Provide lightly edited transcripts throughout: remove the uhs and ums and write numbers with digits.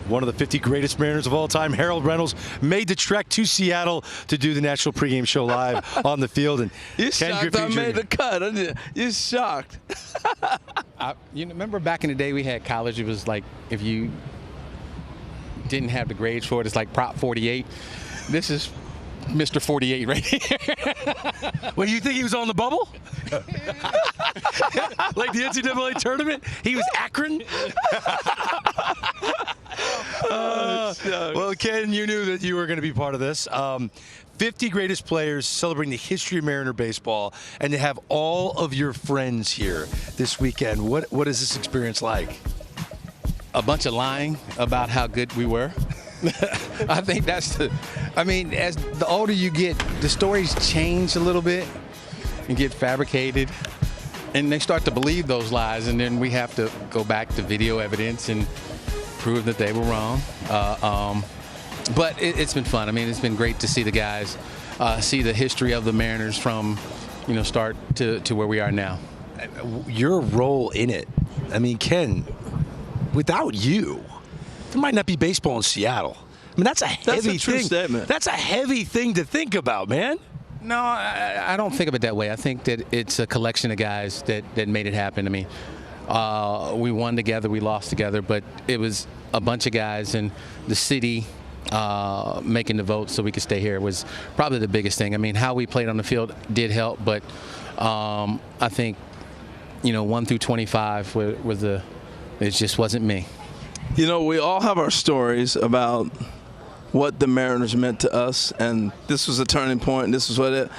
One of the 50 greatest Mariners of all time, Harold Reynolds, made the trek to Seattle to do the national pregame show live on the field. And You're Ken shocked Griffey I Jr. made the cut, aren't you? You're shocked. You remember back in the day we had college, it was like if you didn't have the grades for it, it's like Prop 48. This is Mr. 48 right here. Well, you think he was on the bubble? Like the NCAA tournament? He was Akron? Well, Ken, you knew that you were going to be part of this. 50 greatest players celebrating the history of Mariner baseball, and to have all of your friends here this weekend. What is this experience like? A bunch of lying about how good we were. I think as the older you get, the stories change a little bit and get fabricated, and they start to believe those lies, and then we have to go back to video evidence and prove that they were wrong. But it's been fun. I mean, it's been great to see the guys, see the history of the Mariners from, start to where we are now. Your role in it. I mean, Ken, without you, there might not be baseball in Seattle. I mean, that's a heavy true thing. statement. That's a heavy thing to think about, man. No, I don't think of it that way. I think that it's a collection of guys that made it happen. I mean, we won together, we lost together, but it was a bunch of guys, and the city making the vote so we could stay here was probably the biggest thing. I mean, how we played on the field did help, but I think, 1 through 25 it just wasn't me. We all have our stories about what the Mariners meant to us, and this was a turning point, and this was what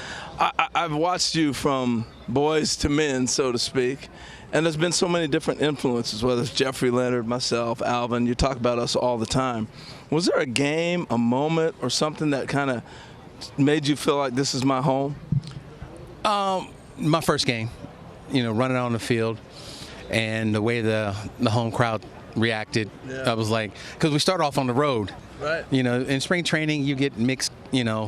I've watched you from boys to men, so to speak, and there's been so many different influences, whether it's Jeffrey Leonard, myself, Alvin. You talk about us all the time. Was there a game, a moment, or something that kind of made you feel like this is my home? My first game, running on the field, and the way the home crowd reacted. I was like, because we start off on the road. Right. In spring training, you get mixed,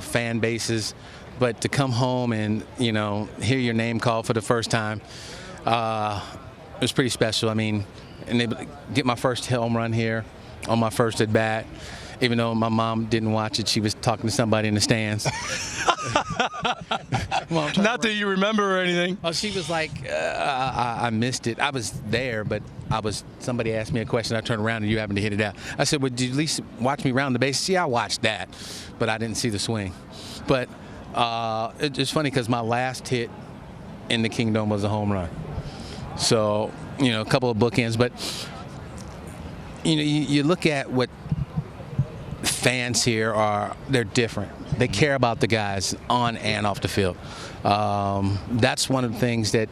fan bases, but to come home and, hear your name called for the first time, it was pretty special. I mean, and they get my first home run here on my first at bat. Even though my mom didn't watch it, she was talking to somebody in the stands. Not that you remember or anything. Oh, she was like, I missed it. I was there, but somebody asked me a question. I turned around and you happened to hit it out. I said, well, did you at least watch me round the base? See, I watched that, but I didn't see the swing. But it's funny because my last hit in the Kingdom was a home run. So, a couple of bookends. But, you look at what fans here they're different. They care about the guys on and off the field. That's one of the things that,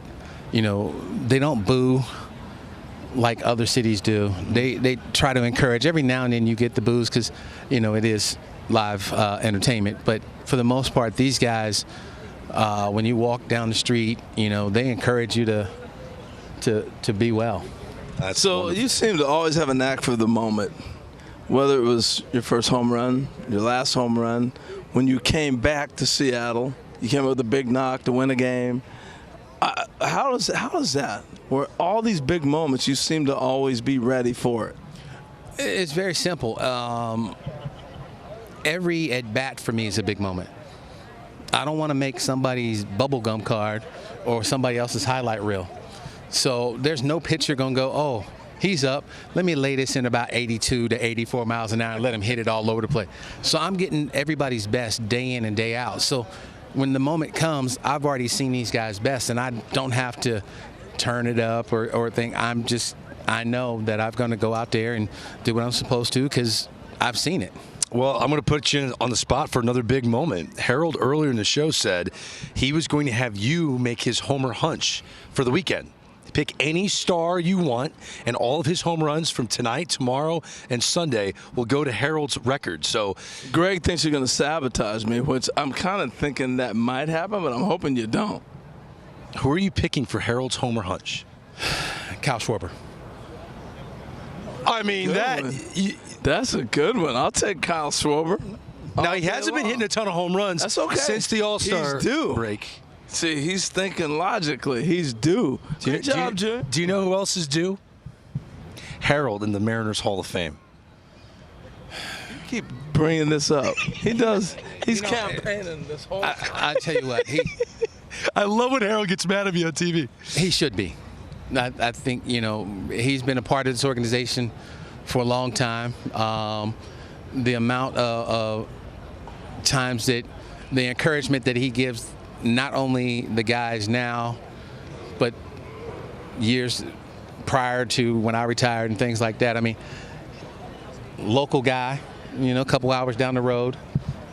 they don't boo like other cities do. They try to encourage. Every now and then you get the boos because, it is live entertainment. But for the most part, these guys, when you walk down the street, they encourage you to be well. That's so wonderful. You seem to always have a knack for the moment. Whether it was your first home run, your last home run, when you came back to Seattle, you came up with a big knock to win a game. How is that? Where all these big moments, you seem to always be ready for it. It's very simple. Every at-bat for me is a big moment. I don't want to make somebody's bubblegum card or somebody else's highlight reel. So there's no pitcher going to go, oh, he's up. Let me lay this in about 82 to 84 miles an hour and let him hit it all over the place. So I'm getting everybody's best day in and day out. So when the moment comes, I've already seen these guys' best, and I don't have to turn it up or think. I know that I'm going to go out there and do what I'm supposed to because I've seen it. Well, I'm going to put you on the spot for another big moment. Harold earlier in the show said he was going to have you make his homer hunch for the weekend. Pick any star you want, and all of his home runs from tonight, tomorrow, and Sunday will go to Harold's record. So, Greg thinks you're going to sabotage me, which I'm kind of thinking that might happen, but I'm hoping you don't. Who are you picking for Harold's homer hunch? Kyle Schwarber. I mean, that's a good one. I'll take Kyle Schwarber. Now, he hasn't been hitting a ton of home runs since the All-Star break. See, he's thinking logically. He's due. Good job, Jay. Do you know who else is due? Harold in the Mariners Hall of Fame. Keep bringing this up. He does. He's campaigning this whole time. I tell you what, I love when Harold gets mad at me on TV. he should be. I think, he's been a part of this organization for a long time. The amount of times that the encouragement that he gives not only the guys now, but years prior to when I retired and things like that. I mean, local guy, a couple hours down the road.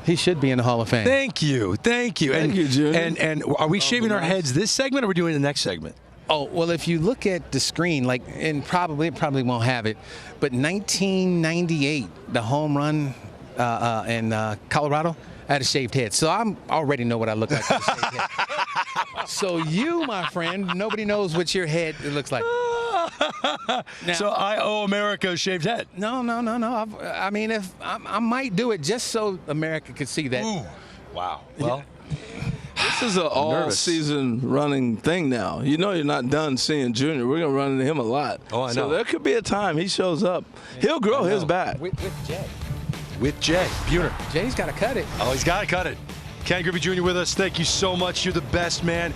He should be in the Hall of Fame. Thank you. Thank you, Junior. And are we shaving our heads this segment, or are we doing the next segment? Oh, well, if you look at the screen, and it probably won't have it, but 1998, the home run in Colorado, I had a shaved head. So I already know what I look like with a shaved head. So you, my friend, nobody knows what your head looks like. Now, So I owe America a shaved head. No. I mean, if I might do it just so America could see that. Ooh. Wow. Well, This is an all-season running thing now. You're not done seeing Junior. We're going to run into him a lot. Oh, I know. So there could be a time he shows up. He'll grow his back. With Jay. with Jay Buhner. Jay's got to cut it. Oh, he's got to cut it. Ken Griffey Jr. with us. Thank you so much. You're the best, man.